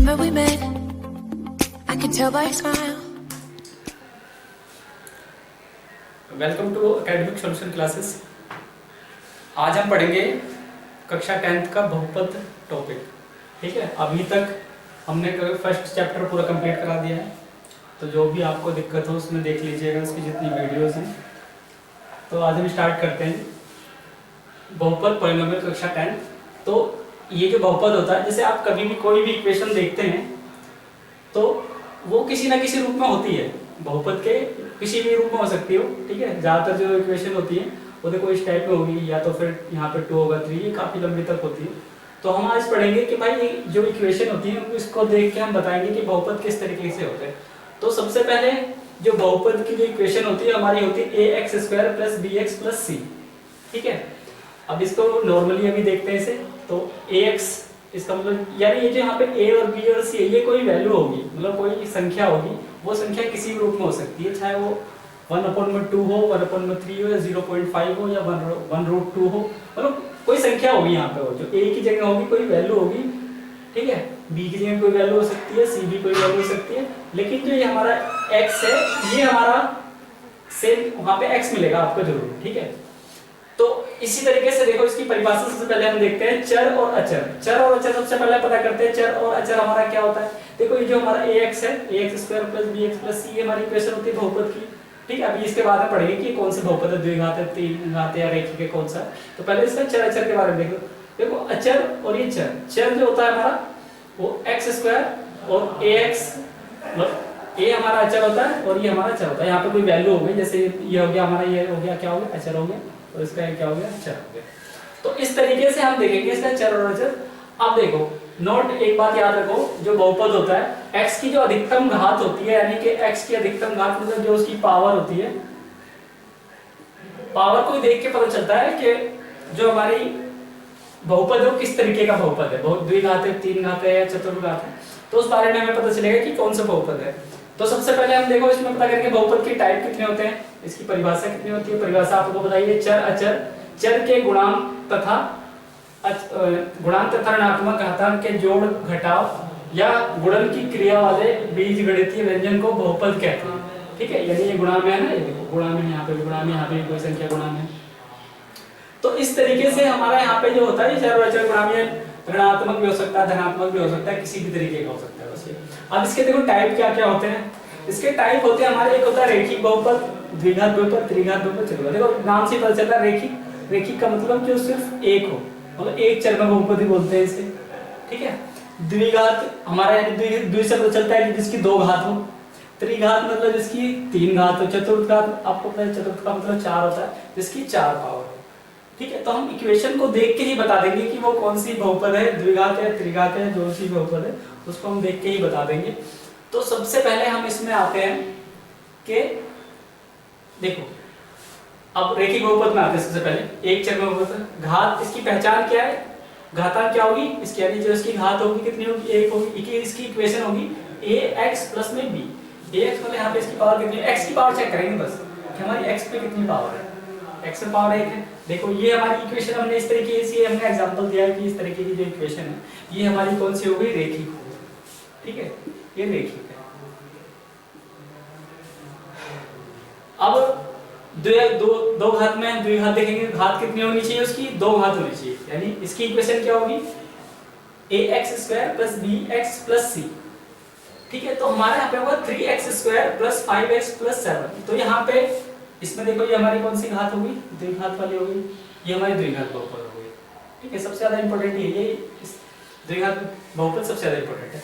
Remember we met, I can tell by your smile. Welcome to academic solution classes. आज हम पढ़ेंगे कक्षा 10th का बहुपद टॉपिक। ठीक है, अभी तक हमने फर्स्ट चैप्टर पूरा कंप्लीट करा दिया है, तो जो भी आपको दिक्कत हो उसमें देख लीजिएगा, उसकी जितनी वीडियोस हैं। तो आज हम स्टार्ट करते हैं बहुपद पॉलिनोमियल कक्षा 10। तो ये जो बहुपद होता है, जैसे आप कभी भी कोई भी इक्वेशन देखते हैं तो वो किसी ना किसी रूप में होती है। बहुपद के किसी भी रूप में हो सकती हो। ठीक है, ज़्यादातर जो इक्वेशन होती है वो देखो इस टाइप में होगी, या तो फिर यहाँ पे 2 होगा 3, ये काफ़ी लंबी तक होती है। तो हम आज पढ़ेंगे कि भाई ये जो इक्वेशन होती है इसको देख के हम बताएंगे कि बहुपद किस तरीके से होते हैं। तो सबसे पहले जो बहुपद की जो इक्वेशन होती है हमारी होती है ax² + bx + c। ठीक है, अब इसको नॉर्मली अभी देखते हैं इसे। तो ax इसका मतलब यानी ये जो यहाँ पे a और b और c है, ये कोई वैल्यू होगी, मतलब कोई संख्या होगी। वो संख्या किसी भी रूप में हो सकती है, चाहे वो 1/2 हो, 1/3 हो, या 0.5 हो, या 1√2 हो, मतलब कोई संख्या होगी यहाँ पे। वो जो a की जगह होगी कोई वैल्यू होगी। ठीक है, b की जगह कोई वैल्यू हो सकती है, c भी कोई वैल्यू हो सकती है। लेकिन जो ये हमारा x है, ये हमारा सेम वहाँ पे x मिलेगा आपको जरूर। ठीक है, तो इसी तरीके से देखो इसकी परिभाषा सबसे पहले हम देखते हैं चर और अचर। चर और अचर सबसे पहले पता करते हैं। चर और अचर हमारा क्या होता है, देखो ये जो हमारा ax है, ax² + bx + c, ये हमारी इक्वेशन होती है बहुपद की। ठीक है, अभी इसके बाद में पढ़ेंगे कि कौन से बहुपद है, द्विघात है, तीन घात है, या रैखिक है, कौन सा। तो पहले इसका चर अचर के बारे में देखो। देखो अचर और ये चर, चर जो होता है हमारा वो x² और ax, मतलब a हमारा अचर होता है और ये हमारा चर होता है। यहाँ पे कोई वैल्यू हो गई, जैसे ये हो गया हमारा, ये हो गया, क्या हो गया, अचर हो गया, और इसका क्या हो गया, चर हो गया। तो इस तरीके से हम देखेंगे इसका चर और अचर। अब देखो नोट, एक बात याद रखो, जो बहुपद होता है x की जो अधिकतम घात होती है, यानी कि x की अधिकतम घात मतलब जो उसकी पावर होती है, पावर को देख के पता चलता है कि जो हमारी बहुपद है वो किस तरीके का बहुपद है, बहुत द्विघात है, तीन घात है, या चतुर्घात है। तो उस बारे में हमें पता चलेगा कि कौन सा बहुपद है। तो सबसे पहले हम देखो इसमें पता करेंगे बहुपद के टाइप कितने होते हैं, इसकी परिभाषा कितनी होती है। परिभाषा आपको बताइए, चर अचर, चर के गुणांक तथा ऋणात्मक घातांक के जोड़ घटाव या गुणन की क्रिया वाले बीजगणितीय व्यंजन को बहुपद कहते हैं। ठीक है, यानी ये गुणा में है ना, ये देखो गुणा में, यहाँ पे भी गुणा में, यहाँ पे कोई संख्या गुणा में। तो इस तरीके से हमारा यहाँ पे जो होता है चर अचर गुणा में ऋणात्मक भी हो सकता है, धनात्मक भी हो सकता है, किसी भी तरीके का हो सकता है बस ये। अब इसके देखो टाइप क्या क्या होते हैं। इसके टाइप होते हैं हमारे, एक होता है रैखिक बहुपद, द्विघात बहुपद, त्रिघात बहुपद, चतुर्घात। देखो नाम से पता चलता है रैखिक, रैखिक का मतलब कि सिर्फ एक हो, मतलब एक चर में बहुपद ही बोलते हैं इसे। ठीक है, द्विघात हमारा यानी द्वि से पता चलता है कि जिसकी 2 घात हो। त्रिघात मतलब जिसकी 3 घात हो। चतुर्घात आपको पता है, चतुर्थ का मतलब 4 होता है, जिसकी 4 पावर हो। ठीक है, तो हम इक्वेशन को देख के ही बता देंगे कि वो कौन सी बहुपद है, द्विघात है, त्रिघात है, जो सी बहुपद है उसको हम देख के ही बता देंगे। तो सबसे पहले हम इसमें आते हैं कि देखो, अब रैखिक बहुपद में आते हैं। सबसे पहले एक चर में बहुपद, घात, इसकी पहचान क्या है, घातांक क्या होगी इसकी, यानी जो इसकी घात होगी कितनी होगी, 1 होगी। इसकी इक्वेशन होगी ax + में b। ax मतलब यहाँ पे इसकी पावर कितनी है, x की पावर चेक करेंगे बस कि हमारी x पे कितनी पावर है। x में पावर 1 है। देखो ये हमारी इक्वेशन हमने इस तरीके से, हमने एग्जांपल दिया है कि इस तरीके की जो इक्वेशन है ये हमारी कौन सी हो गई, रैखिक हो गई। ठीक है, ये रैखिक है। अब दो घात में द्विघात देखेंगे, घात कितनी होनी चाहिए उसकी, 2 घात होनी चाहिए। यानी इसकी इक्वेशन क्या होगी, ax² + bx + c। ठीक है, तो हमारे यहाँ पे होगा 3x² + 5x + 7। तो यहाँ पे इसमें देखो ये हमारी कौन सी घात होगी, द्विघात वाली होगी, ये हमारी द्विघात बहुपद हो गई। ठीक है, सबसे ज्यादा इंपॉर्टेंट ये द्विघात बहुपद सबसे ज्यादा इंपॉर्टेंट है।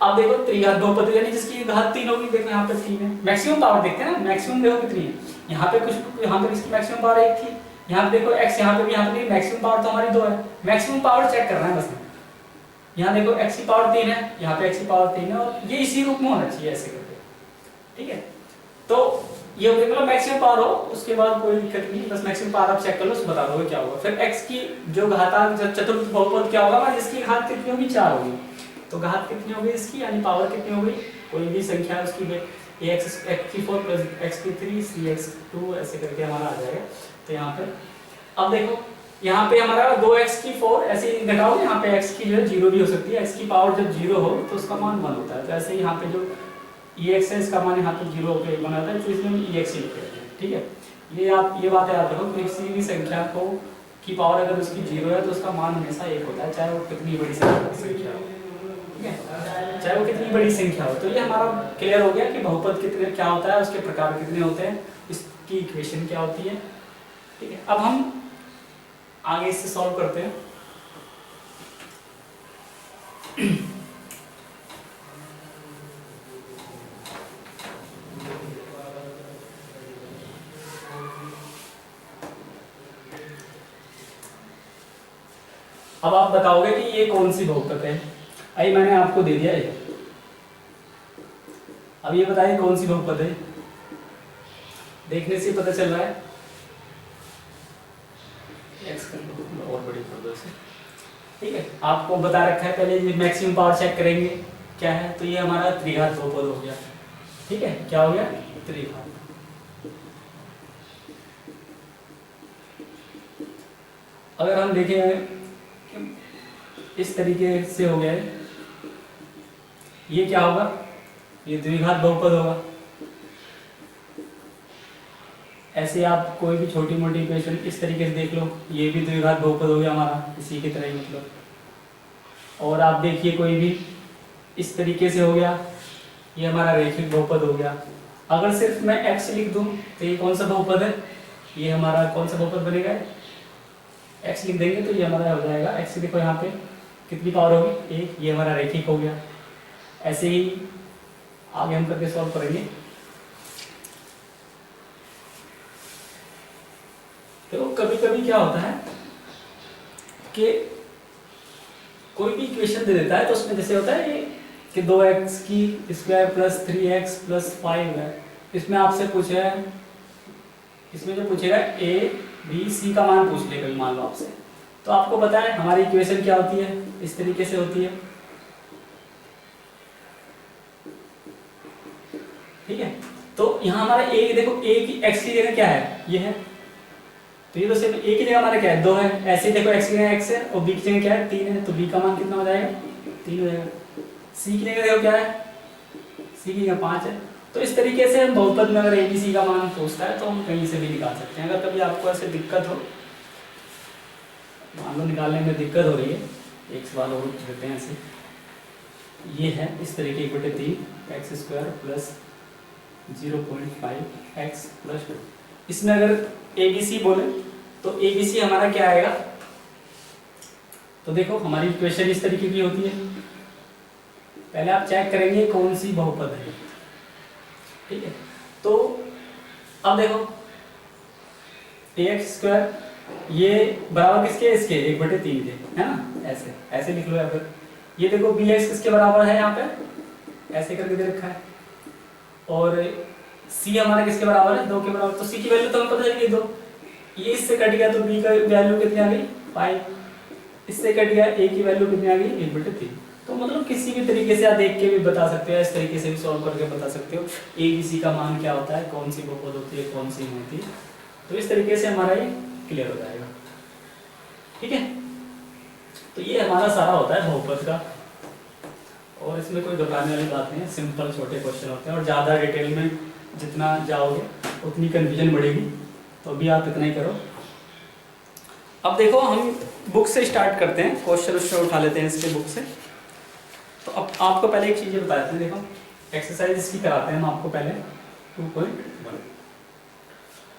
अब देखो त्रिघात बहुपद यानी जिसकी घात 3 होगी। देखो यहाँ पे 3 है, मैक्सिमम पावर देखते हैं ना, मैक्सिमम देखो कितनी है। यहाँ पे कुछ, यहाँ पे इसकी मैक्सिमम पावर 1 थी, यहाँ पे देखो x, यहाँ पे भी, यहाँ पे मैक्सिमम पावर तो हमारी 2 है। मैक्सिमम पावर चेक करना है बस। यहाँ देखो x की पावर 3 है, यहाँ पे x की पावर 3 है, और ये इसी रूप में होना चाहिए ऐसे करके। ठीक है, तो ये हो गया, मतलब मैक्सिमम पावर हो उसके बाद कोई दिक्कत नहीं, बस मैक्सिमम पावर आप चेक कर लो, बता दोगे क्या होगा। फिर x की जो घातांक चतुर्थ बहुपद क्या होगा, जिसकी घात कितनी होगी, 4 होगी। तो घात कितनी होगी इसकी, यानी पावर कितनी होगी, कोई भी संख्या उसकी x4 + x3 cx2 ऐसे करके हमारा आ जाएगा। तो यहाँ पे अब देखो यहाँ पे हमारा 2x की 4 ऐसे ही घटाओ, यहाँ पे x की जो है 0 भी हो सकती है। x की पावर जब 0 हो तो उसका मान 1 होता है। तो ऐसे ही यहाँ पे जो ex है इसका मान यहाँ पे 0 होकर 1 आता है, तो इसमें हम ex ही लिख देते हैं। ठीक है, ये आप ये बात याद रखो, किसी भी संख्या को की पावर अगर उसकी 0 है तो उसका मान हमेशा 1 होता है, चाहे वो कितनी बड़ी संख्या हो। ठीक है, चाहे वो कितनी बड़ी संख्या हो। तो ये हमारा क्लियर हो गया कि बहुपद कितने क्या होता है, उसके प्रकार कितने होते हैं, इसकी इक्वेशन क्या होती है। ठीक है, अब हम आगे इससे सॉल्व करते हैं। अब आप बताओगे कि ये कौन सी बहुपद है। आइए मैंने आपको दे दिया है, अब ये बताइए कौन सी बहुपद है। देखने से पता चल रहा है, एक्स कर लो और बड़ी कर दो इसे। ठीक है, आपको बता रखा है, पहले ये मैक्सिमम पावर चेक करेंगे क्या है, तो ये हमारा त्रिघात बहुपद हो गया। ठीक है, क्या हो गया, त्रिघात। अगर हम देखें इस तरीके से हो गया है, ये क्या होगा, ये द्विघात बहुपद होगा। ऐसे आप कोई भी छोटी मोटी इक्वेशन इस तरीके से देख लो, ये भी द्विघात बहुपद हो गया हमारा, इसी की तरह ही मतलब। और आप देखिए कोई भी इस तरीके से हो गया, ये हमारा रैखिक बहुपद हो गया। अगर सिर्फ मैं x लिख दूं तो ये कौन सा बहुपद है, ये हमारा कौन सा बहुपद बनेगा, x लिख देंगे तो ये हमारा हो जाएगा। x देखो यहाँ पे कितनी पावर होगी, 1, ये हमारा रैखिक हो गया। ऐसे ही आगे हम करके सॉल्व करेंगे। तो कभी कभी क्या होता है कि कोई भी इक्वेशन दे देता है, तो उसमें जैसे होता है ये कि 2x की स्क्वायर प्लस 3x प्लस 5 है। इसमें आपसे पूछा है, इसमें जो पूछेगा a b c का मान पूछ लेगा मान लो आपसे, तो आपको पता है हमारी इक्वेशन क्या होती है, इस तरीके से होती है। ठीक है, तो यहाँ हमारा a देखो, a की x की जगह क्या है, ये है, तो ये तो सिर्फ a की जगह हमारा क्या है, 2 है। ऐसे ही देखो x की जगह x है और b की जगह क्या है, 3 है, तो b का मान कितना हो जाएगा, 3 हो जाएगा। c की जगह देखो क्या है, c की जगह 5 है। तो इस तरीके से हम बहुपद में अगर abc का मान पूछता है तो हम कहीं से भी निकाल सकते हैं। अगर कभी आपको ऐसे दिक्कत हो, मान लो निकालने में दिक्कत हो रही है, एक सवाल और देते हैं ऐसे, ये है इस तरीके 1/3 x square plus 0.5 x plus 2। इसमें अगर ABC बोले तो ABC हमारा क्या आएगा, तो देखो हमारी इक्वेशन इस तरीके की होती है। पहले आप चेक करेंगे कौन सी बहुपद है। ठीक है, तो अब देखो ax स्क्वायर ये बराबर किसके, इसके 1/3 के, है ना, ऐसे ऐसे लिख लो। या फिर ये देखो bx किसके बराबर है, यहाँ पे ऐसे करके दे रखा है। और c हमारा किसके बराबर है, 2 के बराबर। तो c की वैल्यू तो हमें पता चल गई 2, ये इससे कट गया तो b का वैल्यू कितनी आ गई, 5। इससे कट गया, a की वैल्यू कितनी आ गई, 1/3। तो मतलब किसी भी तरीके से आप देख के भी बता सकते हो, इस तरीके से भी सॉल्व करके बता सकते हो ABC का मान क्या होता है, कौन सी बहुपद होती है, कौन सी नहीं होती है। तो इस तरीके से हमारा ये क्लियर हो जाएगा। ठीक है, तो ये हमारा सारा होता है बहुपद का, और इसमें कोई घबराने वाली बात नहीं है, सिंपल छोटे क्वेश्चन होते हैं। और ज़्यादा डिटेल में जितना जाओगे उतनी कन्फ्यूजन बढ़ेगी, तो अभी आप इतना ही करो। अब देखो हम बुक से स्टार्ट करते हैं, क्वेश्चन उससे उठा लेते हैं इसके बुक से। तो अब आपको पहले एक चीज़ बता देते हैं, देखो एक्सरसाइज इसकी कराते हैं हम आपको पहले 2.1।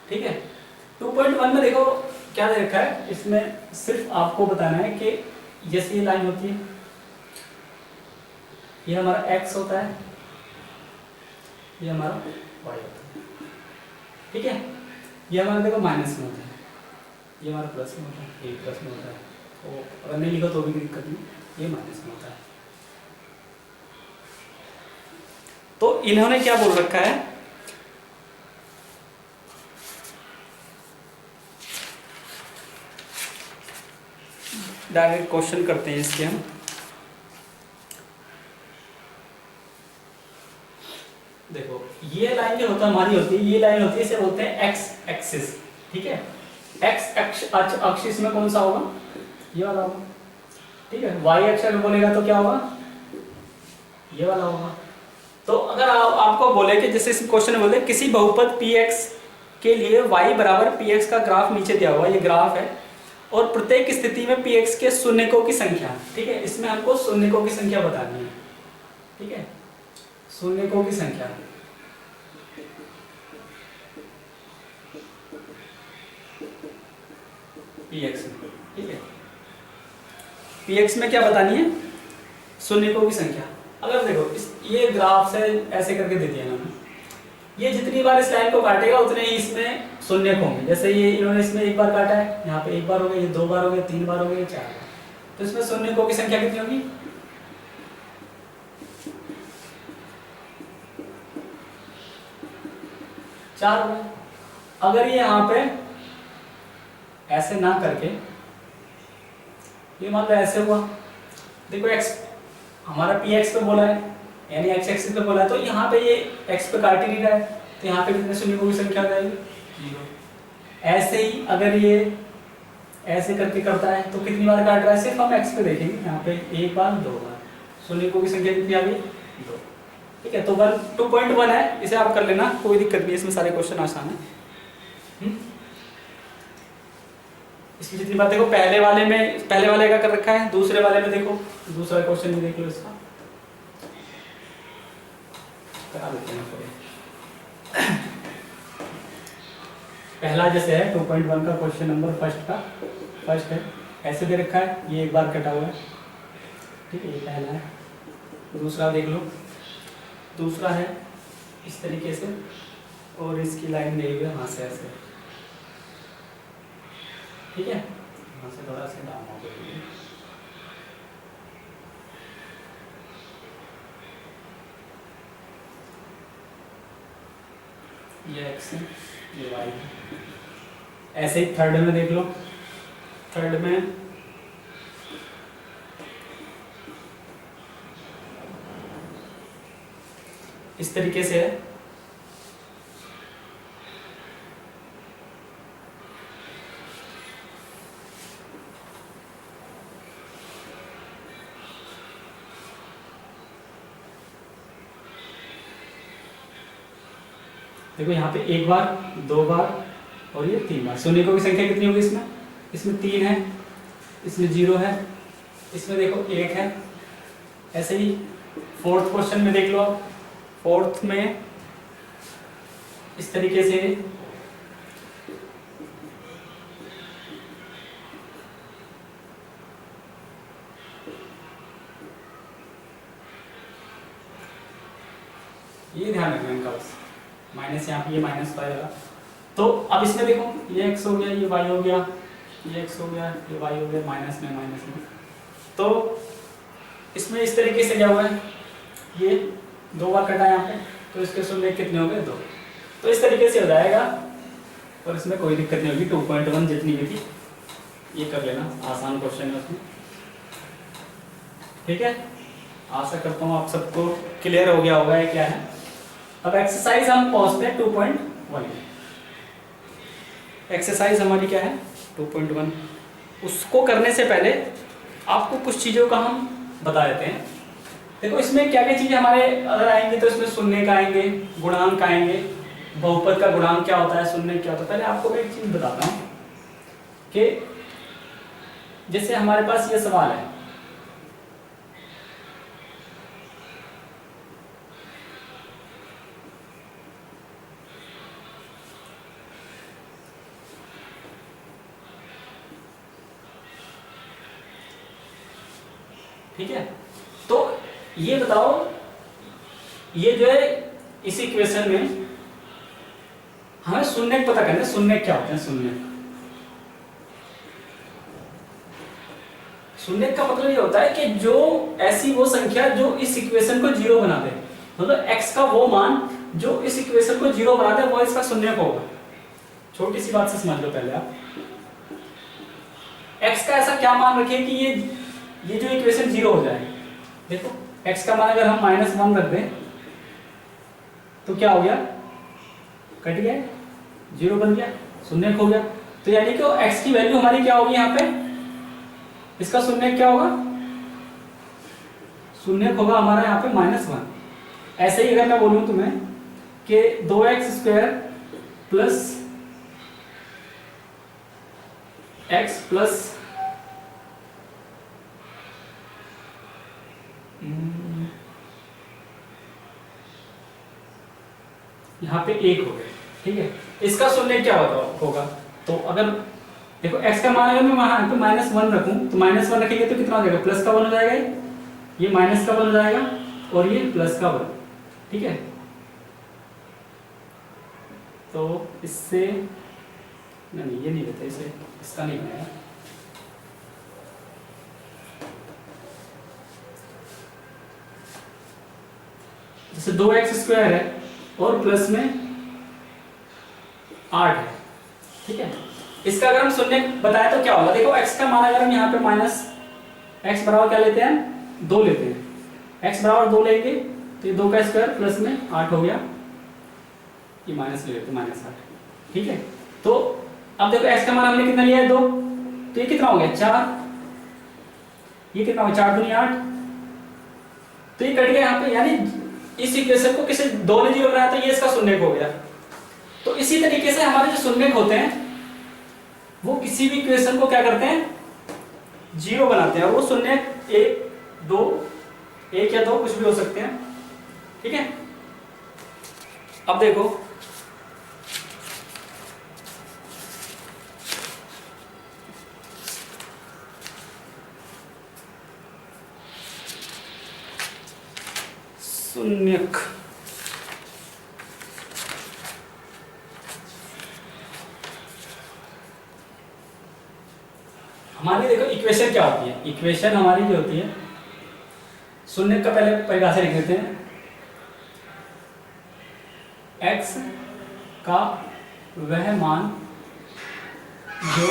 ठीक है, 2.1 में देखो क्या दे रखा है, इसमें सिर्फ आपको बताना है कि जैसे ये लाइन होती है, ये हमारा x होता है, ये हमारा y होता है। ठीक है, ये हमारा देखो माइनस में होता है, ये हमारा प्लस में होता है, ये प्लस में होता है, तो अगर नहीं लिखो तो भी दिक्कत नहीं, ये माइनस में होता है। तो इन्होंने क्या बोल रखा है, डायरेक्ट क्वेश्चन करते हैं इसके हम। देखो ये लाइन जो होता है हमारी होती है, ये लाइन होती है, इसे बोलते हैं एक्स एक्सिस। ठीक है, एक्स अक्ष इसमें कौन सा होगा, ये वाला होगा, ठीक है। वाई अक्ष अगर बोलेगा तो क्या होगा, ये वाला होगा। तो अगर आपको बोले कि जैसे इस क्वेश्चन में बोले किसी बहुपद px के लिए y बराबर px का ग्राफ नीचे दिया हुआ, ये ग्राफ है, और प्रत्येक स्थिति में px के शून्यकों की संख्या, ठीक है, इसमें हमको शून्यकों की संख्या बतानी है, ठीक है, शून्यकों की संख्या। px में, ठीक है, px में क्या बतानी है, शून्यकों की संख्या। अगर देखो ये ग्राफ से ऐसे करके दे दिया ना, ये जितनी बार इस लाइन को काटेगा उतने ही इसमें शून्यक होंगे। जैसे ये इन्होंने इसमें एक बार काटा है, यहाँ पे एक बार हो गया, ये 2 बार हो गया, 3 बार हो गया, 4 बार, तो इसमें शून्यकों की संख्या कितनी होगी, 4 होगा। अगर ये यहाँ पे ऐसे ना करके ये मान लो ऐसे हुआ, देखो x हमारा px पे बोला है, यानी x एक्सिस पे बोला है, तो यहाँ पे ये x पे काट ही नहीं रहा है, तो यहाँ पे कितने शून्यकों की संख्या आ जाएगी, 0। ऐसे ही अगर ये ऐसे करके करता है तो कितनी बार काट रहा है, सिर्फ हम x पे देखेंगे, यहाँ पे 1 बार 2 बार, शून्यकों की संख्या कितनी आ गई, 2, ठीक है। तो 2.1 है, इसे आप कर लेना, कोई दिक्कत नहीं है, इसमें सारे क्वेश्चन आसान है। इसकी जितनी बात देखो, पहले वाले का कर रखा है, दूसरे वाले में देखो, दूसरा क्वेश्चन भी देख लो इसका, करा देते हैं थोड़े। पहला जैसे है 2.1 का क्वेश्चन नंबर फर्स्ट है, ऐसे दे रखा है, ये एक बार कटा हुआ है, ठीक है, ये पहला है। दूसरा देख लो, दूसरा है इस तरीके से, और इसकी लाइन दे हुई वहां से ऐसे, ठीक है, वहां से थोड़ा सा डाउन हो गया, ये x है, ये y है। ऐसे ही थर्ड में देख लो, थर्ड में इस तरीके से है, देखो यहाँ पे 1 बार 2 बार और ये 3 बार, शून्यकों की संख्या कितनी होगी इसमें 3 है, इसमें 0 है, इसमें देखो 1 है। ऐसे ही फोर्थ क्वेश्चन में देख लो, फोर्थ में इस तरीके से ये ध्यान रखना इनका, बस माइनस, यहाँ पे ये माइनस पाएगा। तो अब इसमें देखो, ये x हो गया, ये y हो गया, ये x हो गया, ये y हो गया, माइनस में। तो इसमें इस तरीके से क्या हुआ है, ये 2 बार कटा यहाँ पे, तो इसके शून्य कितने हो गए, 2। तो इस तरीके से हो जाएगा, और इसमें कोई दिक्कत नहीं होगी। 2.1 जितनी भी थी ये कर लेना, आसान क्वेश्चन है उसमें, ठीक है। आशा करता हूँ आप सबको क्लियर हो गया होगा ये क्या है। अब एक्सरसाइज हम पहुंचते हैं 2.1। एक्सरसाइज हमारी क्या है 2.1। उसको करने से पहले आपको कुछ चीज़ों का हम बता देते हैं। देखो इसमें क्या क्या चीज़ें हमारे अगर आएंगे, तो इसमें शून्य का आएंगे, गुणांक आएंगे, बहुपद का गुणांक क्या होता है, शून्य क्या होता है। पहले आपको मैं एक चीज़ बताता हूँ कि जैसे हमारे पास ये सवाल है, ठीक है। तो ये बताओ, ये जो है इस इक्वेशन में हमें शून्य पता करना है। शून्य क्या होते हैं, शून्य का मतलब ये होता है कि जो ऐसी वो संख्या जो इस इक्वेशन को 0 बना दे, मतलब x का वो मान जो इस इक्वेशन को 0 बना दे, वो इसका शून्य होगा। छोटी सी बात से समझ लो पहले आप, x का ऐसा क्या मान रखिए कि ये जो इक्वेशन 0 हो जाए। देखो x का मान अगर हम -1 रख दें तो क्या हो गया, कट गया, 0 बन गया, शून्य हो गया। तो यानी कि x की वैल्यू हमारी क्या होगी यहाँ पे, इसका शून्य क्या होगा, शून्य होगा हमारा यहाँ पे -1। ऐसे ही अगर मैं बोलूँ तुम्हें कि 2x² प्लस x प्लस यहाँ पे 1 हो गया, ठीक है, इसका शून्य क्या होगा। तो अगर देखो x का मान अगर मैं वहां पे -1 रखूं तो -1 रखेंगे तो कितना हो जाएगा, प्लस का 1 हो जाएगा, ये माइनस का 1 हो जाएगा और ये प्लस का 1, ठीक है। तो इससे नहीं, ये नहीं लेते इसे, इसका नहीं बनेगा। जैसे 2x² है और प्लस में 8 है, ठीक है। इसका अगर हम शून्य बताएं तो क्या होगा, देखो x का मान अगर हम यहाँ पे x बराबर क्या लेते हैं, 2 लेते हैं, x बराबर 2 लेंगे तो ये 2 का स्क्वायर प्लस में 8 हो गया, ये माइनस ले लेते हैं -8, ठीक है। तो अब देखो x का मान हमने कितना लिया है, 2, तो ये कितना हो गया 4, ये कितना हो गया 4 दूनी 8, तो ये कट गया यहाँ पे, यानी इस इक्वेशन को किसी 2 ने 0 बनाया तो ये इसका शून्य हो गया। तो इसी तरीके से हमारे जो शून्य होते हैं वो किसी भी इक्वेशन को क्या करते हैं, 0 बनाते हैं, और वो शून्य 1 2 1 या 2 कुछ भी हो सकते हैं, ठीक है। अब देखो शून्यक, हमारी देखो इक्वेशन क्या होती है, इक्वेशन हमारी जो होती है, शून्य का पहले परिभाषा लिख देते हैं, x का वह मान जो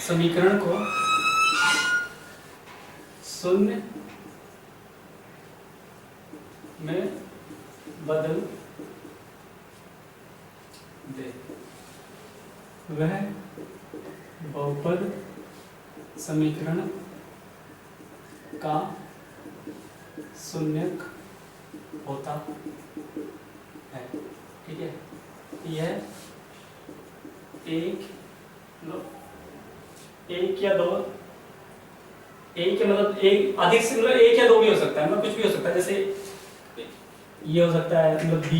समीकरण को शून्य में बदल दे, वह बहुपद समीकरण का शून्यक होता है, ठीक है। यह एक या दो, एक या मतलब एक अधिक से, मतलब 1 या 2 भी हो सकता है, मतलब कुछ भी हो सकता है, जैसे ये हो सकता है मतलब b,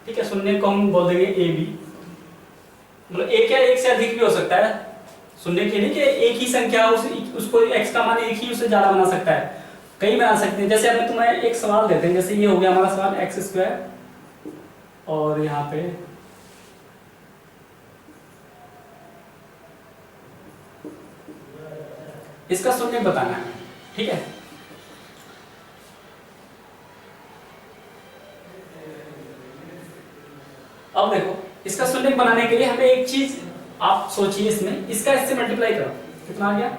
ठीक है। शून्य को हम बोल देंगे a b, मतलब 1 या 1 से अधिक भी हो सकता है, शून्य के नहीं कि एक ही संख्या उसको x का मान एक ही उससे ज्यादा बना सकता है, कई बना सकते हैं। जैसे अब तुम्हें एक सवाल देते हैं, जैसे ये हो गया हमारा सवाल x² और यहाँ पे इसका शून्य बताना है, ठीक है। अब देखो इसका शून्य बनाने के लिए हमें एक चीज आप सोचिए, इसमें इसका इससे मल्टीप्लाई करो, कितना आ गया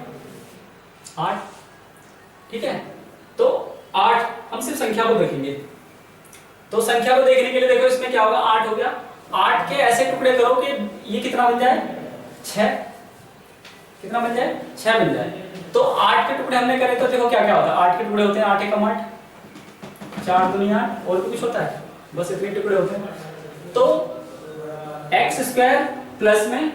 8, ठीक है। तो 8 हम सिर्फ संख्या को देखेंगे, तो संख्या को देखने के लिए देखो इसमें क्या होगा, 8 हो गया, 8 के ऐसे टुकड़े करो कि ये कितना बन जाए 6, कितना बन जाए 6 बन जाए। तो 8 के टुकड़े हमने करे तो देखो क्या क्या होता है, 8 के टुकड़े होते हैं 8 एकम 8, 4 दूनी 8, और कुछ होता है, बस इतने टुकड़े होते हैं। तो x² प्लस में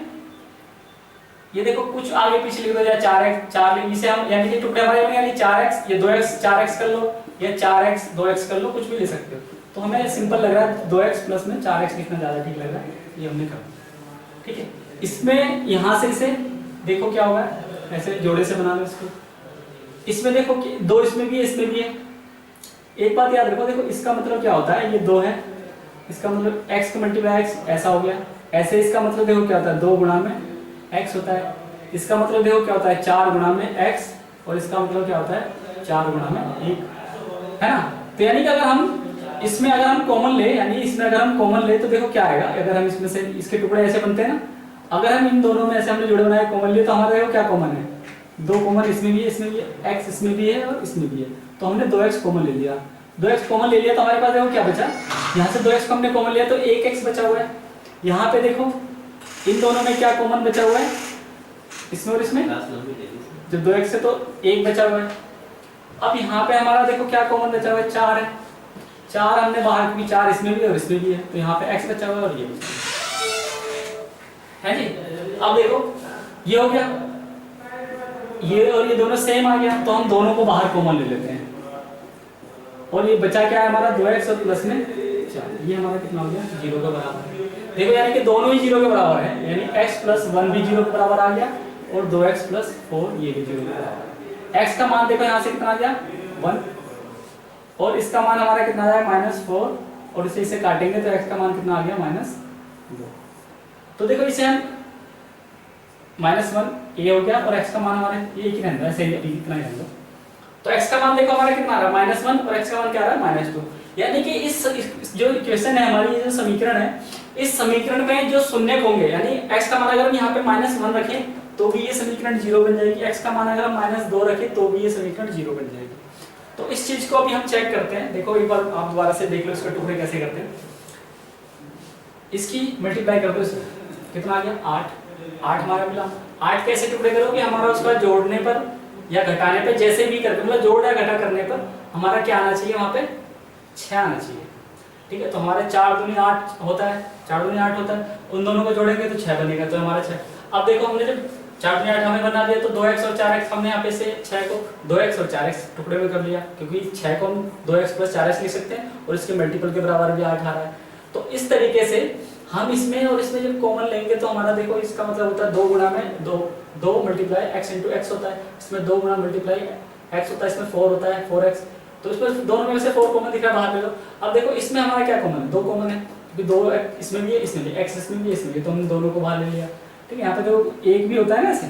ये देखो कुछ आगे पीछे लिख दो, या 4x 4, इसे हम यानी कि टुकड़े हमारे यानी 4x, ये 2x 4x कर लो, या 4x 2x कर लो, कुछ भी ले सकते हो। तो हमें सिंपल लग रहा है 2x प्लस में 4x लिखना ज्यादा ठीक लग रहा है, ये हमने कर, ठीक है। इसमें यहां से इसे देखो क्या होगा, ऐसे जोड़े से बना लो इसको, इसमें देखो कि 2 इसमें भी है इसमें भी है। एक बात याद रखो, देखो इसका मतलब क्या होता है, ये 2 है, इसका मतलब x का मल्टीप्लाई x ऐसा हो गया, ऐसे इसका मतलब देखो क्या होता है 2 गुणा में x होता है, इसका मतलब देखो क्या होता है 4 गुणा में x, और इसका मतलब क्या होता है 4 गुणा में 1, है ना। तो यानी कि अगर हम इसमें अगर हम कॉमन ले, यानी इसमें अगर हम कॉमन ले तो देखो क्या आएगा, अगर हम इसमें से इसके टुकड़े ऐसे बनते हैं ना, अगर हम इन दोनों में ऐसे हमने जुड़े बनाए कॉमन लिए तो हमारा देखो क्या कॉमन है, 2 कॉमन इसमें भी है, इसमें भी है, x इसमें भी है और इसमें भी है, तो हमने 2x कॉमन ले लिया, 2x कॉमन ले लिया तो हमारे पास देखो क्या बचा, यहाँ से 2x को हमने कॉमन लिया तो 1x बचा हुआ है। यहाँ पे देखो इन दोनों में क्या कॉमन बचा हुआ है, इसमें और इसमें, जब 2x है तो 1 बचा हुआ है। अब यहाँ पे हमारा देखो क्या कॉमन बचा हुआ है, 4 है। 4 हमने बाहर की, 4 इसमें भी और इसमें भी है, तो यहाँ पे x बचा हुआ है और ये बचा है जी। अब देखो ये हो गया, ये और ये दोनों सेम आ गया, तो हम दोनों को बाहर कॉमन ले लेते हैं। और ये बचा क्या है हमारा, 2x और प्लस में 4, ये हमारा कितना हो गया, 0 के बराबर। देखो यानी कि दोनों ही 0 के बराबर है, यानी x + 1 भी 0 के बराबर आ गया और 2x + 4 ये भी 0 के बराबर है। x का मान देखो यहाँ से कितना आ गया 1, और इसका मान हमारा कितना आ गया -4, और इसे काटेंगे तो x का मान कितना आ गया -2। तो देखो इसे हम -1 ये हो गया, और x का मान हमारा ये कितना है, ऐसे ही इतना ही रहेगा। तो x का मान देखो हमारा कितना आ रहा है -1, और x का मान क्या आ रहा है -2। यानी कि इस जो इक्वेशन है हमारी, ये जो समीकरण है, इस समीकरण में जो शून्य होंगे, यानी x का मान अगर हम यहाँ पे -1 रखें तो भी ये समीकरण 0 बन जाएगी, x का मान अगर हम -2 रखें तो भी ये समीकरण 0 बन जाएगी। तो इस चीज को अभी हम चेक करते हैं। देखो एक बार आप दोबारा से देख लो इसके टुकड़े कैसे करते हैं। इसकी मल्टीप्लाई कर दो, इसमें कितना आ गया 8 हमारा मिला। 8 कैसे टुकड़े करोगे, हमारा उसका जोड़ने पर या घटाने पर, जैसे भी करके मतलब जोड़ या घटा करने पर हमारा क्या आना चाहिए, वहां पे 6 आना चाहिए। ठीक है, तो हमारे 4 दूनी 8 होता है, 4 दूनी 8 होता है, उन दोनों को जोड़ेंगे तो 6 बनेगा, तो हमारा 6। अब देखो हमने जब 4 दूनी 8 हमें बना दिया, तो 2x और 4x हमने यहाँ पे से 6 को 2x और 4x टुकड़े में कर लिया, क्योंकि 6 को हम 2x + 4x लिख सकते हैं, और इसके मल्टीपल के बराबर भी 8 आ रहा है। तो इस तरीके से हम इसमें और इसमें जब कॉमन लेंगे तो हमारा देखो इसका मतलब होता है 2 गुणा में 2 मल्टीप्लाई x × x होता है, इसमें 2 गुणा मल्टीप्लाई x होता है, इसमें 4 होता है 4x। तो इसमें दोनों में से 4 कॉमन दिख रहा है, बाहर ले लो। अब देखो इसमें हमारा क्या कॉमन है, 2 कॉमन है, क्योंकि 2 इसमें भी है, इसमें भी, x इसमें भी, इसमें भी, तो हमने दोनों को बाहर ले लिया। ठीक है, यहाँ पे देखो 1 भी होता है ना ऐसे।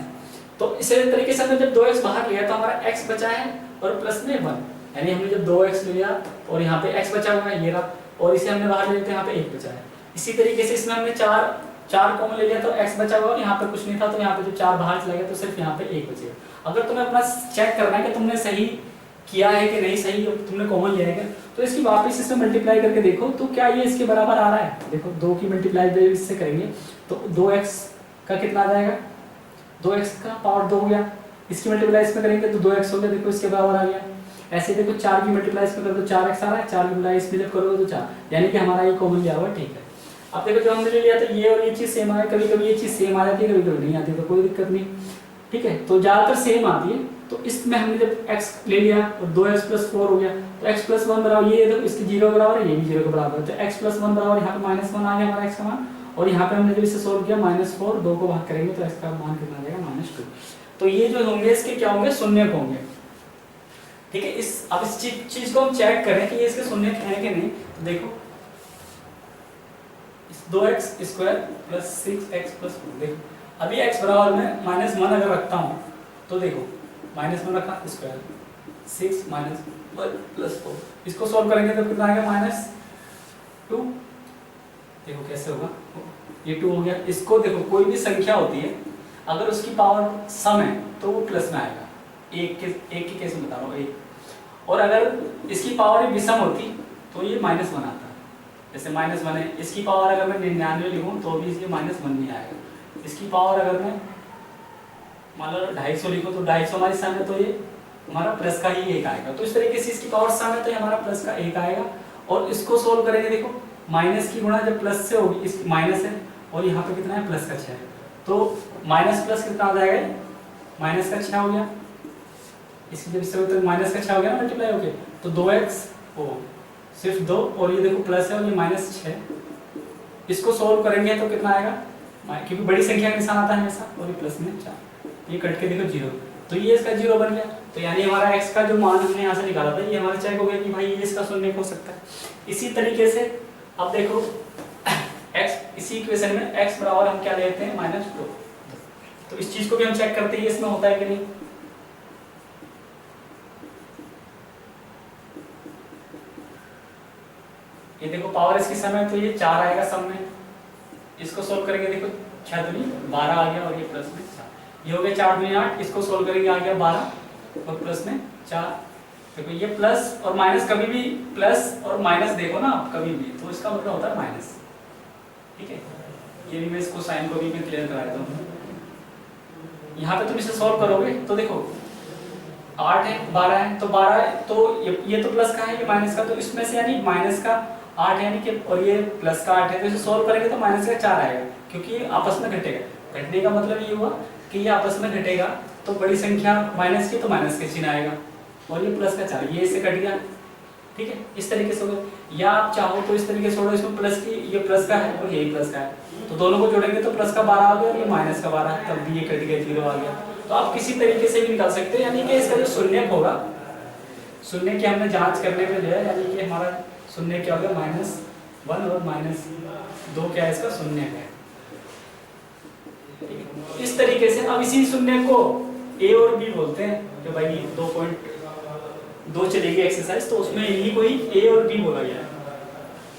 तो इसी तरीके से हमने जब 2x बाहर लिया तो हमारा x बचा है और प्लस में 1, यानी हमने जब 2x लिया और यहाँ पे x बचा हुआ है ये रहा, और इसे हमने बाहर ले लिया तो यहाँ पे 1 बचा है। इसी तरीके से इसमें हमने 4 कॉमन ले लिया तो x बचा हुआ, यहाँ पे कुछ नहीं था, तो यहाँ पे जो 4 बाहर चला गया तो सिर्फ यहाँ पे 1 बचेगा। अगर तुम्हें अपना चेक करना है कि तुमने सही किया है कि नहीं, सही तुमने कॉमन लिया है, तो इसकी वापस इसमें मल्टीप्लाई करके देखो तो क्या ये इसके बराबर आ रहा है। देखो 2 की मल्टीप्लाई इससे करेंगे तो 2x का कितना आ जाएगा, 2x का पावर 2 हो गया, इसकी मल्टीप्लाई इसमें करेंगे तो 2x हो गया, देखो इसके बराबर आ गया। ऐसे देखो 4 की मल्टीप्लाई इसमें करो तो 4x आ रहा है, 4 की मल्टीप्लाई इसमें जब करोगे तो 4, यानी कि हमारा ये कॉमन लिया हुआ। ठीक है, अब देखो जो हमने ले लिया तो ये और ये चीज सेम आ है, कभी कभी ये चीज सेम आ जाती है, कभी कभी नहीं आती, तो कोई दिक्कत नहीं। ठीक है, तो ज्यादातर सेम आती है। तो इसमें हमने जब x ले लिया और 2x + 4 हो गया, तो x + 1 बराबर, ये देखो इसकी 0 के बराबर है, ये भी 0 के बराबर है, तो x + 1 बराबर यहाँ पे -1 आ गया हमारा x का मान, और यहाँ पे हमने जब इसे सोल्व किया -4, 2 को भाग करेंगे तो x का मान कितना आ जाएगा -2। तो ये जो होंगे इसके क्या होंगे, शून्य होंगे। ठीक है, अब इस चीज को हम चेक करें कि ये इसके शून्य है कि नहीं। तो देखो 2x² + 6x + 4, देखो अभी x बराबर में -1 अगर रखता हूँ तो देखो -1 रखा स्क्वायर 6 - 1 + 4, इसको सॉल्व करेंगे तो कितना आएगा -2। देखो कैसे होगा, ये 2 हो गया। इसको देखो कोई भी संख्या होती है अगर उसकी पावर सम है तो वो प्लस में आएगा, एक के केस में बता रहा हूँ, 1। और अगर इसकी पावर विषम होती तो ये -1 आता है। जैसे -1 है, इसकी पावर अगर मैं 99 लिखूँ तो भी इसलिए -1 नहीं आएगा। इसकी पावर अगर मैं मान लो 250 लिखूँ तो 250 हमारी सम है, तो ये हमारा प्लस का ही 1 आएगा। तो इस तरीके से इसकी पावर सम है तो ये हमारा प्लस का 1 आएगा। और इसको सोल्व करेंगे, देखो माइनस की गुणा जब प्लस से होगी, इस माइनस है और यहाँ पे कितना है प्लस का 6 है, तो माइनस प्लस कितना आ जाएगा, माइनस का 6 हो गया। इसकी जब इससे तो माइनस का 6 हो गया ना मल्टीप्लाई हो गया, तो 2x ओ सिर्फ 2 और ये देखो प्लस है और ये -6। इसको सोल्व करेंगे तो कितना आएगा, क्योंकि बड़ी संख्या का निशान आता है हमेशा, और ये प्लस में 4, ये कट के देखो 0, तो ये इसका 0 बन गया। तो यानी हमारा x का जो मान हमने यहाँ से निकाला था ये हमारा चेक हो गया कि भाई ये इसका शून्य हो सकता है। इसी तरीके से अब देखो x, इसी इक्वेशन में x बराबर हम क्या लेते हैं -2। तो इस चीज को भी हम चेक करते हैं इसमें होता है कि नहीं। ये देखो पावर इसकी सम है तो ये 4 आएगा सम में, इसको सोल्व करेंगे देखो 6 दूनी 12 आ गया और ये प्लस में 4, ये हो गया 4 दूनी 8, इसको सोल्व करेंगे आ गया 12 और प्लस में 4। देखो ये प्लस और माइनस, कभी भी प्लस और माइनस देखो ना आप कभी भी, तो इसका मतलब होता है माइनस। ठीक है, ये भी मैं इसको साइन को भी मैं क्लियर करा देता हूँ। यहाँ पे तुम इसे सॉल्व करोगे तो देखो 8 है 12 है, तो 12 है तो ये तो प्लस का है, ये माइनस का, तो इसमें से यानी माइनस का 8 यानी कि, और ये प्लस का 8 है, तो इसे सॉल्व करेंगे तो माइनस का 4 आएगा, क्योंकि आपस में घटेगा। घटने का मतलब ये हुआ कि ये आपस में घटेगा, तो बड़ी संख्या माइनस की तो माइनस का चिन्ह आएगा, और ये प्लस का 4, ये इससे कट गया। ठीक है, इस तरीके से होगा। या आप चाहो तो इस तरीके से छोड़ो, इसमें प्लस की, ये प्लस का है और यही प्लस का है, तो दोनों को जोड़ेंगे तो प्लस का 12 आ गया और ये माइनस का 12 है, तब भी ये कट गया, 0 आ गया। तो आप किसी तरीके से भी निकाल सकते हैं, यानी कि इसका जो शून्य होगा, शून्य की हमने जांच करने में जो है, यानी कि हमारा शून्य क्या होगा, -1 और -2 क्या है इसका शून्य है। इस तरीके से अब इसी शून्य को ए और बी बोलते हैं, कि भाई 2.2 चलेगी एक्सरसाइज, तो उसमें इन्हीं को ही ए और बी बोला गया है।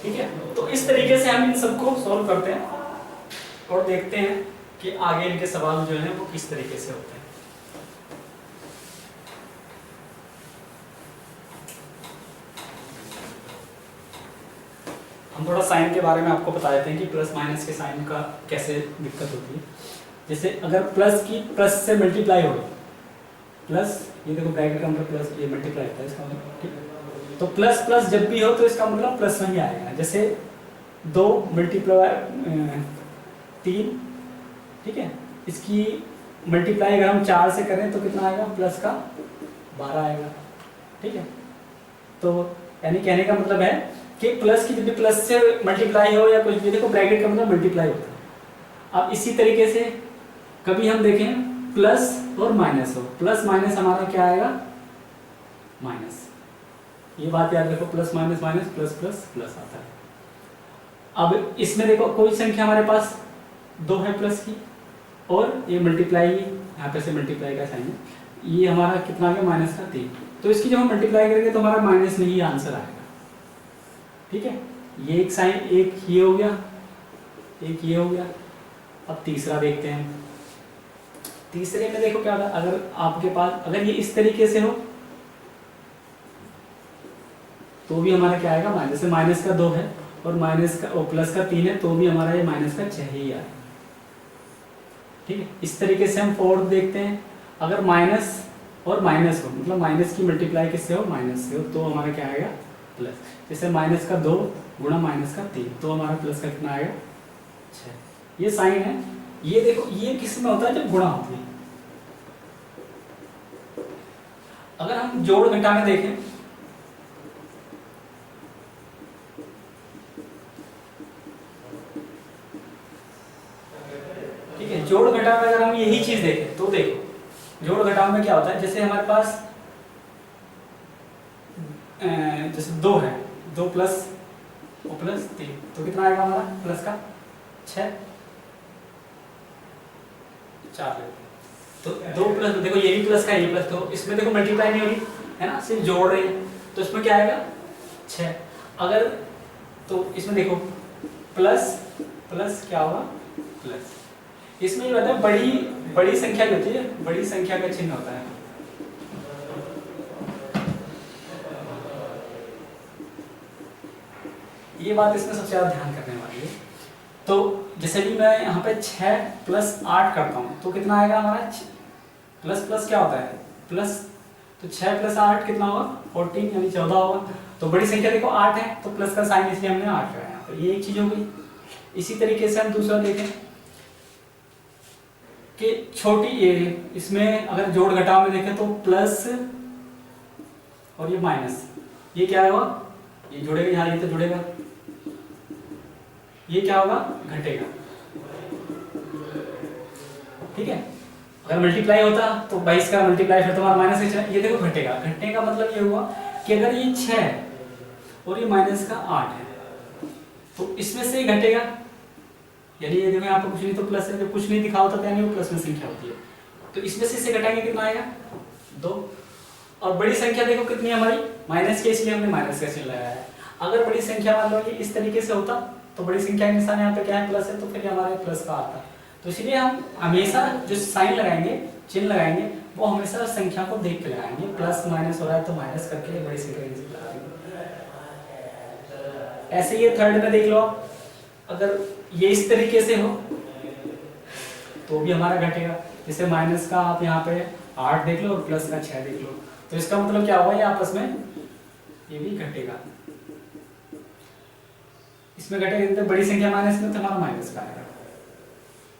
ठीक है, तो इस तरीके से हम इन सबको सॉल्व करते हैं और देखते हैं कि आगे इनके सवाल जो हैं वो किस तरीके से होते हैं। हम थोड़ा साइन के बारे में आपको बता देते हैं कि प्लस माइनस के साइन का कैसे दिक्कत होती है। जैसे अगर प्लस से मल्टीप्लाई हो, प्लस ये देखो ब्रैकेट का मतलब प्लस, ये मल्टीप्लाई होता है इसका मतलब। ठीक, तो प्लस प्लस जब भी हो तो इसका मतलब प्लस में ही आएगा। जैसे 2 मल्टीप्लाई 3, ठीक है, इसकी मल्टीप्लाई अगर हम 4 से करें तो कितना आएगा, प्लस का 12 आएगा। ठीक है, तो यानी कहने का मतलब है कि प्लस की जब भी प्लस से मल्टीप्लाई हो या कुछ भी, देखो ब्रैकेट का मतलब मल्टीप्लाई होता है। अब इसी तरीके से कभी हम देखें प्लस और माइनस हो, प्लस माइनस हमारा क्या आएगा, माइनस। ये बात याद रखो, plus minus minus, plus plus plus आता है। अब इसमें देखो कोई संख्या हमारे पास 2 है प्लस की, और ये मल्टीप्लाई, यहाँ पे से मल्टीप्लाई का साइन है, ये हमारा कितना आ गया, माइनस का 3। तो इसकी जब हम मल्टीप्लाई करेंगे तो हमारा माइनस में ही आंसर आएगा। ठीक है, ये एक साइन, एक ये हो गया, एक ये हो गया। अब तीसरा देखते हैं। तीसरे में देखो क्या होगा, अगर आपके पास, अगर ये इस तरीके से हो तो भी हमारा क्या आएगा, माइनस से, माइनस का 2 है और माइनस का, और प्लस का 3 है, तो भी हमारा ये माइनस का 6 ही आएगा। ठीक है, इस तरीके से हम फोर्थ देखते हैं। अगर माइनस और माइनस हो, मतलब माइनस की मल्टीप्लाई किससे हो, माइनस से हो, तो हमारा क्या आएगा, प्लस। जैसे माइनस का 2 गुणा माइनस का 3, तो हमारा प्लस का कितना आएगा, 6। ये साइन है। ये देखो, ये किस में होता है, जब गुणा होती है। अगर हम जोड़ घटा में देखें, ठीक है, जोड़ घटाव में अगर हम यही चीज देखें तो देखो जोड़ घटाव में क्या होता है, जैसे हमारे पास जैसे 2 है, 2 प्लस और प्लस 3, तो कितना आएगा हमारा, प्लस का 6, 4 तो 2 प्लस, देखो ये भी प्लस का, ये प्लस, तो इसमें देखो मल्टीप्लाई नहीं होगी, है ना, सिर्फ जोड़ रहे हैं, तो इसमें क्या आएगा, 6। अगर तो इसमें देखो प्लस प्लस क्या होगा, प्लस। इसमें ये होता है बड़ी संख्या जो होती है, बड़ी संख्या का चिन्ह होता है। ये बात इसमें सबसे ज्यादा ध्यान करने वाली है। तो जैसे भी मैं यहाँ पे 6 + 8 करता हूँ तो कितना आएगा हमारा, प्लस प्लस क्या होता है, प्लस, तो 6 + 8 कितना होगा, 14 यानी 14 होगा। तो बड़ी संख्या देखो 8 है, तो प्लस का साइन इसलिए हमने 8 लगाया, तो ये एक चीज हो गई। इसी तरीके से हम दूसरा देखें कि छोटी ये, इसमें अगर जोड़ घटाव में देखें तो प्लस और ये माइनस, ये क्या होगा, ये जुड़ेगा, यहाँ ये तो जुड़ेगा, ये क्या होगा, घटेगा। ठीक है, अगर मल्टीप्लाई होता तो 22 का मल्टीप्लाई फिर तुम्हारा माइनस से, ये देखो घटेगा। घटने का मतलब ये हुआ कि अगर ये 6 और ये माइनस का 8 है तो इसमें से ही घटेगा, यानी ये देखो यहाँ पर कुछ नहीं तो प्लस है, जब कुछ नहीं दिखा होता तो यानी वो प्लस में संख्या होती है, तो इसमें से घटाएंगे कितना आएगा, 2। और बड़ी संख्या देखो कितनी है हमारी, माइनस के, इसलिए हमने माइनस का चिन्ह लगाया है। अगर बड़ी संख्या मान लो ये इस तरीके से होता तो बड़ी संख्या के निशान यहाँ पे क्या है, प्लस है, तो फिर हमारे प्लस का आता। तो इसलिए हम हमेशा जो साइन लगाएंगे, चिन्ह लगाएंगे, वो हमेशा संख्या को देख के लगाएंगे। प्लस माइनस हो रहा है तो माइनस करके बड़ी संख्या लगा देंगे। ऐसे ये थर्ड में देख लो, अगर ये इस तरीके से हो तो भी हमारा घटेगा। जैसे माइनस का आप यहाँ पे 8 देख लो और प्लस का 6 देख लो, तो इसका मतलब क्या हुआ, ये आपस में ये भी घटेगा। इसमें घटेगा तो बड़ी संख्या माइनस में तो हमारा माइनस का आएगा।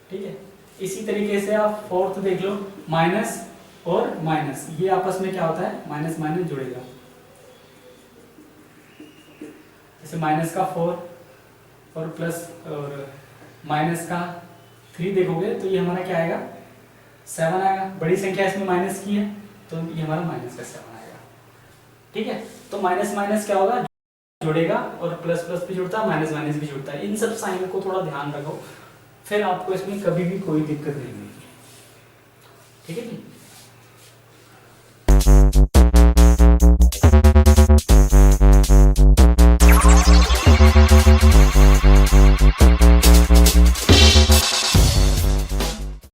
ठीक है, इसी तरीके से आप फोर्थ देख लो, माइनस और माइनस ये आपस में क्या होता है, माइनस माइनस जुड़ेगा। जैसे माइनस का 4 और प्लस और माइनस का 3 देखोगे तो ये हमारा क्या आएगा, 7 आएगा। बड़ी संख्या इसमें माइनस की है तो ये हमारा माइनस का 7 आएगा। ठीक है, तो माइनस माइनस क्या होगा, जुड़ेगा, और प्लस प्लस भी जुड़ता है, माइनस माइनस भी जुड़ता है। इन सब साइन को थोड़ा ध्यान रखो, फिर आपको इसमें कभी भी कोई दिक्कत नहीं होगी। ठीक है जी।